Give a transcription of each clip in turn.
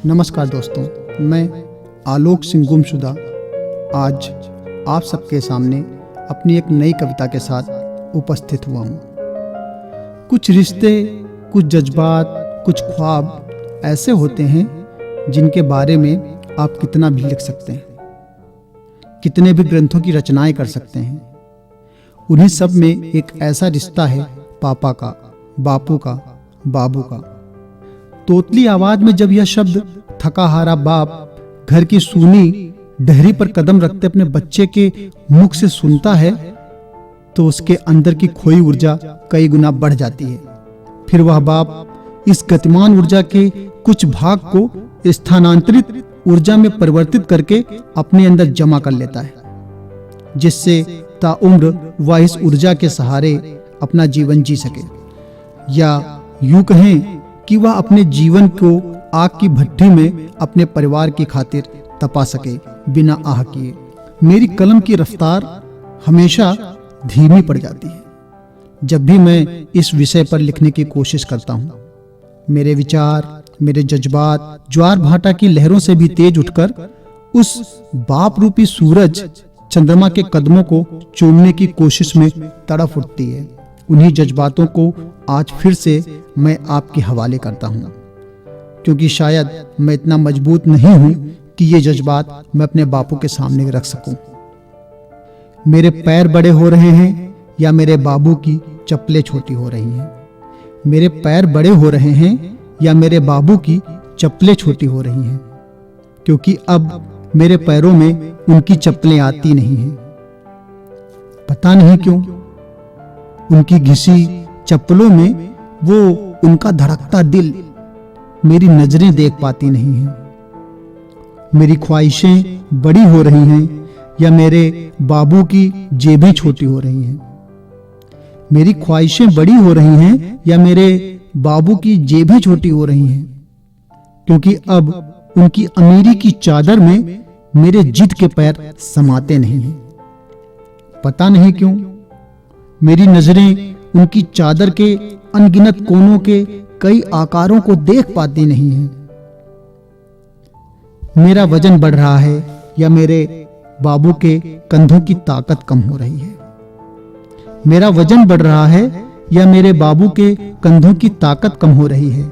नमस्कार दोस्तों, मैं आलोक सिंह गुमशुदा आज आप सबके सामने अपनी एक नई कविता के साथ उपस्थित हुआ हूँ। कुछ रिश्ते, कुछ जज्बात, कुछ ख्वाब ऐसे होते हैं जिनके बारे में आप कितना भी लिख सकते हैं, कितने भी ग्रंथों की रचनाएं कर सकते हैं। उन्हीं सब में एक ऐसा रिश्ता है पापा का, बापू का, बाबू का। तोतली आवाज में जब यह शब्द थका हारा बाप घर की सूनी डहरी पर कदम रखते अपने बच्चे के मुख से सुनता है तो उसके अंदर की खोई ऊर्जा कई गुना बढ़ जाती है। फिर वह बाप इस गतिमान ऊर्जा के कुछ भाग को स्थानांतरित ऊर्जा में परिवर्तित करके अपने अंदर जमा कर लेता है, जिससे ताउम्र वह इस ऊर्जा के सहारे अपना जीवन जी सके, या यूं कहें कि वह अपने जीवन को आग की भट्टी में अपने परिवार की खातिर तपा सके बिना आह किए। मेरी कलम की रफ्तार हमेशा धीमी पड़ जाती है जब भी मैं इस विषय पर लिखने की कोशिश करता हूँ। मेरे विचार, मेरे जज्बात ज्वार भाटा की लहरों से भी तेज उठकर उस बाप रूपी सूरज चंद्रमा के कदमों को चूमने की कोशिश में तड़फ उठती है। उन्हीं जज्बातों को आज फिर से मैं आपके हवाले करता हूँ, क्योंकि शायद मैं इतना मजबूत नहीं हूँ कि ये जज्बात मैं अपने बापू के सामने रख सकूं। मेरे पैर बड़े हो रहे हैं या मेरे बाबू की चप्पलें छोटी हो रही हैं। मेरे पैर बड़े हो रहे हैं या मेरे बाबू की चप्पलें छोटी हो रही हैं, क्योंकि अब मेरे पैरों में उनकी चप्पलें आती नहीं हैं। पता नहीं क्यों उनकी घिसी चप्पलों में वो उनका धड़कता दिल मेरी नजरें देख पाती नहीं हैं। मेरी ख्वाहिशें बड़ी हो रही हैं या मेरे बाबू की जेबें छोटी हो रही हैं। मेरी ख्वाहिशें बड़ी हो रही हैं या मेरे बाबू की जेबें छोटी हो रही हैं, क्योंकि अब उनकी अमीरी की चादर में मेरे जिद के पैर समाते नहीं हैं। पता नहीं क्यों मेरी नजरें उनकी चादर के अनगिनत कोनों के कई आकारों को देख पाती नहीं हैं। मेरा वजन बढ़ रहा है या मेरे बाबू के कंधों की ताकत कम हो रही है। मेरा वजन बढ़ रहा है या मेरे बाबू के कंधों की ताकत कम हो रही है,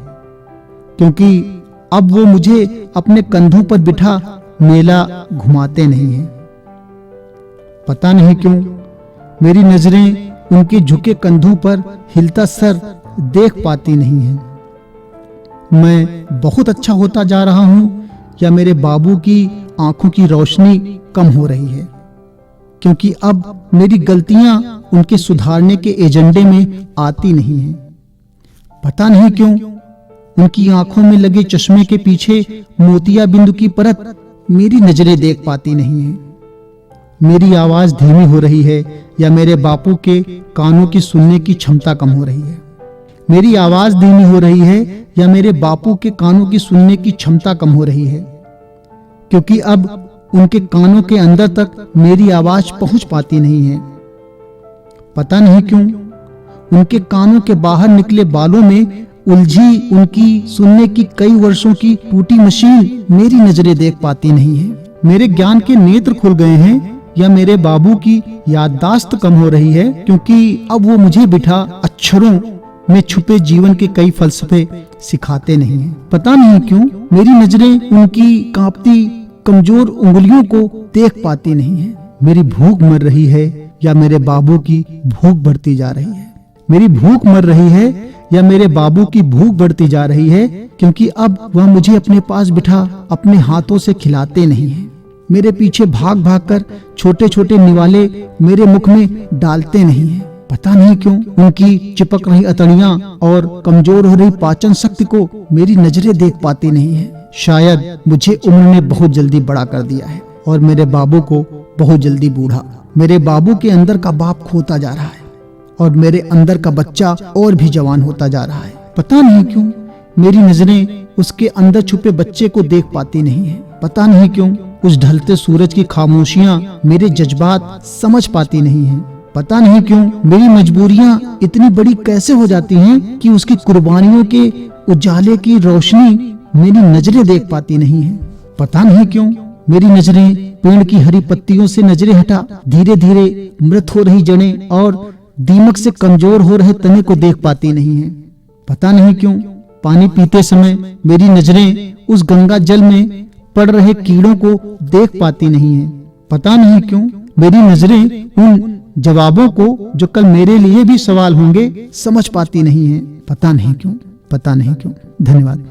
क्योंकि अब वो मुझे अपने कंधों पर बिठा मेला घुमाते नहीं हैं। पता नहीं क्यों मेरी नजरें उनके झुके कंधों पर हिलता सर देख पाती नहीं हैं। मैं बहुत अच्छा होता जा रहा हूं या मेरे बाबू की आंखों की रोशनी कम हो रही है, क्योंकि अब मेरी गलतियां उनके सुधारने के एजेंडे में आती नहीं हैं। पता नहीं क्यों उनकी आंखों में लगे चश्मे के पीछे मोतिया बिंदु की परत मेरी नजरें देख पाती नहीं हैं। मेरी आवाज धीमी हो रही है या मेरे बापू के कानों की सुनने की क्षमता कम हो रही है। मेरी आवाज धीमी हो रही है या मेरे बापू के कानों की सुनने की क्षमता कम हो रही है, क्योंकि अब उनके कानों के अंदर तक मेरी आवाज पहुंच पाती नहीं है। पता नहीं क्यों उनके कानों के बाहर निकले बालों में उलझी उनकी सुनने की कई वर्षों की टूटी मशीन मेरी नजरें देख पाती नहीं है। मेरे ज्ञान के नेत्र खुल गए हैं या मेरे बाबू की याददाश्त कम हो रही है, क्योंकि अब वो मुझे बिठा अक्षरों में छुपे जीवन के कई फलसफे सिखाते नहीं हैं। पता नहीं क्यों मेरी नजरें उनकी कांपती कमजोर उंगलियों को देख पाती नहीं है। मेरी भूख मर रही है या मेरे बाबू की भूख बढ़ती जा रही है। मेरी भूख मर रही है या मेरे बाबू की भूख बढ़ती जा रही है, क्योंकि अब वह मुझे अपने पास बिठा अपने हाथों से खिलाते नहीं हैं। मेरे पीछे भाग भाग कर छोटे छोटे निवाले मेरे मुख में डालते नहीं हैं। पता नहीं क्यों उनकी चिपक रही अतड़ियां और कमजोर हो रही पाचन शक्ति को मेरी नजरें देख पाती नहीं है। शायद मुझे उम्र ने बहुत जल्दी बड़ा कर दिया है और मेरे बाबू को बहुत जल्दी बूढ़ा। मेरे बाबू के अंदर का बाप खोता जा रहा है और मेरे अंदर का बच्चा और भी जवान होता जा रहा है। पता नहीं क्यों मेरी नजरें उसके अंदर छुपे बच्चे को देख पाती नहीं है। पता नहीं क्यों उस ढलते सूरज की खामोशियां मेरे जज्बात समझ पाती नहीं हैं। पता नहीं क्यों मेरी मजबूरियां इतनी बड़ी कैसे हो जाती हैं कि उसकी कुर्बानियों के उजाले की रोशनी मेरी नजरें देख पाती नहीं है। पता नहीं क्यों मेरी नजरें पेड़ की हरी पत्तियों से नजरें हटा धीरे धीरे मृत हो रही जड़ें और दीमक से कमजोर हो रहे तने को देख पाती नहीं है। पता नहीं क्यों पानी पीते समय मेरी नजरें उस गंगा जल में पड़ रहे कीड़ों को देख पाती नहीं है। पता नहीं क्यों मेरी नजरें उन जवाबों को जो कल मेरे लिए भी सवाल होंगे समझ पाती नहीं है। पता नहीं क्यों, पता नहीं क्यों। धन्यवाद।